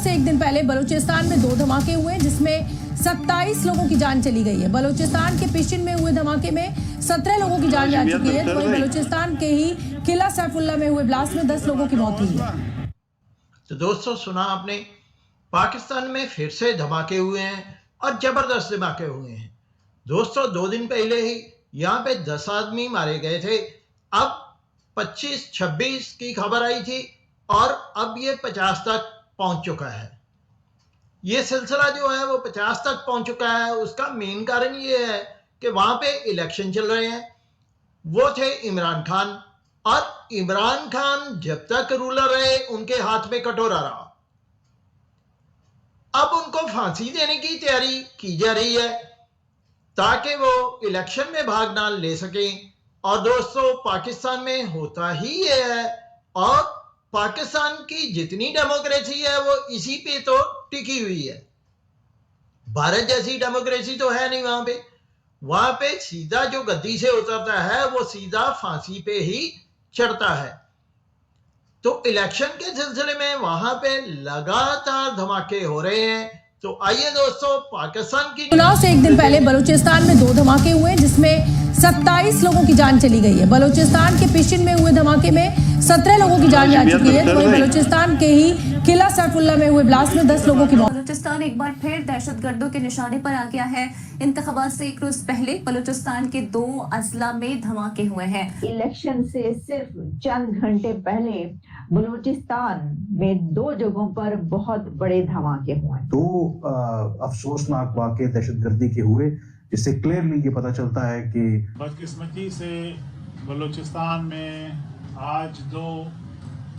से एक दिन पहले बलूचिस्तान में 2 धमाके हुए जिसमें 27 लोगों की जान चली गई है। बलूचिस्तान के पिशिन में हुए धमाके में 17 लोगों की जान जा चुकी है। वहीं बलूचिस्तान के ही किला सैफुल्ला में हुए ब्लास्ट में 10 लोगों की मौत हुई है। तो दोस्तों, सुना आपने, पाकिस्तान में फिर से धमाके हुए हैं और जबरदस्त धमाके हुए हैं। दोस्तों, 2 दिन पहले ही यहाँ पे 10 आदमी मारे गए थे। अब 25-26 की खबर आई थी और अब ये 50 तक पहुंच चुका है। ये सिलसिला जो है वो 50 तक पहुंच चुका है। उसका मेन कारण ये है कि वहां पे इलेक्शन चल रहे हैं। वो थे इमरान खान, और इमरान खान जब तक रूलर रहे उनके हाथ में कटोरा रहा। अब उनको फांसी देने की तैयारी की जा रही है ताकि वो इलेक्शन में भाग ना ले सकें। और दोस्तों, पाकिस्तान में होता ही ये है, और पाकिस्तान की जितनी डेमोक्रेसी है वो इसी पे तो टिकी हुई है। भारत जैसी डेमोक्रेसी तो है नहीं वहां पे सीधा जो गद्दी से उतरता है वो सीधा फांसी पे ही चढ़ता है। तो इलेक्शन के सिलसिले में वहां पे लगातार धमाके हो रहे हैं। तो आइए दोस्तों, पाकिस्तान की चुनाव से एक दिन पहले बलूचिस्तान में 2 धमाके हुए जिसमें 27 लोगों की जान चली गई है। बलूचिस्तान के पिशिन में हुए धमाके में 17 लोगों की जान जा चुकी है। वहीं बलूचिस्तान के ही किला सैफुल्ला में हुए ब्लास्ट में 10 लोगों की मौत। बलूचिस्तान एक बार फिर दहशतगर्दों के निशाने पर आ गया है। इंतखाबात से एक रोज पहले बलूचिस्तान के 2 अजला में धमाके हुए हैं। इलेक्शन से सिर्फ चंद घंटे पहले बलूचिस्तान में 2 जगहों पर बहुत बड़े धमाके हुए। 2 अफसोसनाक वाक़े दहशतगर्दी के हुए, जिससे क्लियरली ये पता चलता है कि बदकिस्मती से बलूचिस्तान में आज 2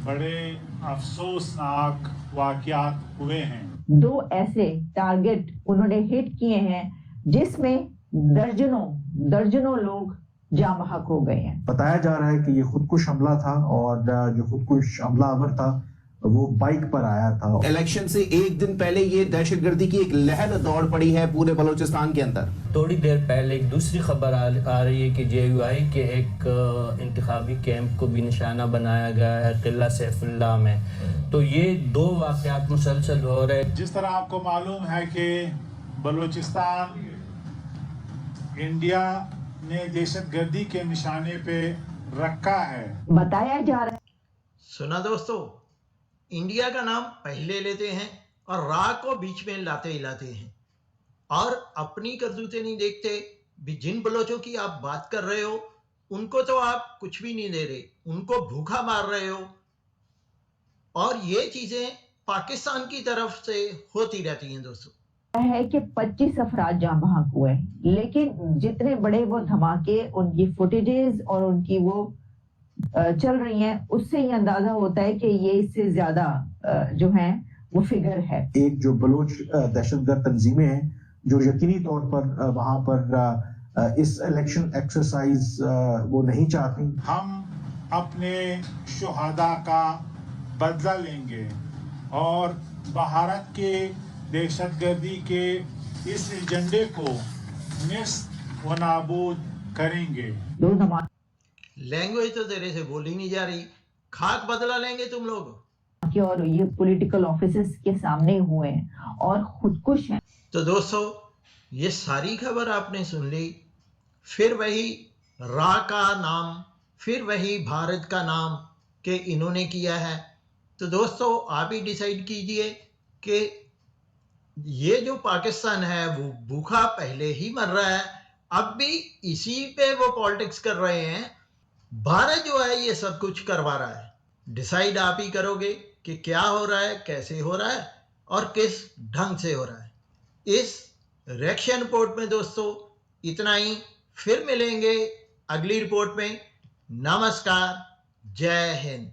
बड़े अफसोसनाक वाक़यात हुए हैं। 2 ऐसे टारगेट उन्होंने हिट किए हैं जिसमें दर्जनों लोग जाँ बहक हो गए हैं। बताया जा रहा है कि ये खुदकुश हमला था, और जो खुदकुश हमलावर था वो बाइक पर आया था। इलेक्शन से एक दिन पहले ये दहशतगर्दी की एक लहर दौड़ पड़ी है पूरे बलूचिस्तान के अंदर। थोड़ी देर पहले एक दूसरी खबर आ रही है कि JUI के एक इंतखाबी कैंप को भी निशाना बनाया गया है किला सैफुल्ला में। तो ये 2 वाक़यात मुसलसल हो रहे हैं। जिस तरह आपको मालूम है कि बलूचिस्तान इंडिया ने दहशतगर्दी के निशाने पे रखा है। बताया जा रहा है। सुना दोस्तों, इंडिया का नाम पहले लेते हैं और राह को बीच में लाते हैं, और अपनी करतूतें नहीं देखते। भी जिन बलोचों की आप बात कर रहे हो उनको तो आप कुछ भी नहीं दे रहे, उनको भूखा मार रहे हो। और ये चीजें पाकिस्तान की तरफ से होती रहती हैं दोस्तों। है कि 25 अफराद जाँ बहक हुए, लेकिन जितने बड़े वो धमाके, उनकी फुटेजेस और उनकी वो चल रही हैं, उससे ही अंदाजा होता है कि ये इससे ज्यादा जो है वो फिगर है। एक जो बलोच दहशतगर्द तंजीमें हैं जो यकीनी तौर पर वहां पर इस इलेक्शन एक्सरसाइज वो नहीं चाहती। हम अपने शुहदा का बदला लेंगे और भारत के दहशतगर्दी के इस एजेंडे को निस्त व नाबूद करेंगे। लैंग्वेज तो तेरे से बोली नहीं जा रही। खाक बदला लेंगे तुम लोग। और ये पॉलिटिकल ऑफिसर्स के सामने हुए हैं और खुदकुश हैं। तो दोस्तों, ये सारी खबर आपने सुन ली। फिर वही रा का नाम, फिर वही भारत का नाम कि इन्होंने किया है। तो दोस्तों, आप ही डिसाइड कीजिए कि ये जो पाकिस्तान है वो भूखा पहले ही मर रहा है, अब भी इसी पे वो पॉलिटिक्स कर रहे हैं। भारत जो है ये सब कुछ करवा रहा है। डिसाइड आप ही करोगे कि क्या हो रहा है, कैसे हो रहा है और किस ढंग से हो रहा है। इस रिएक्शन रिपोर्ट में दोस्तों इतना ही। फिर मिलेंगे अगली रिपोर्ट में। नमस्कार, जय हिंद।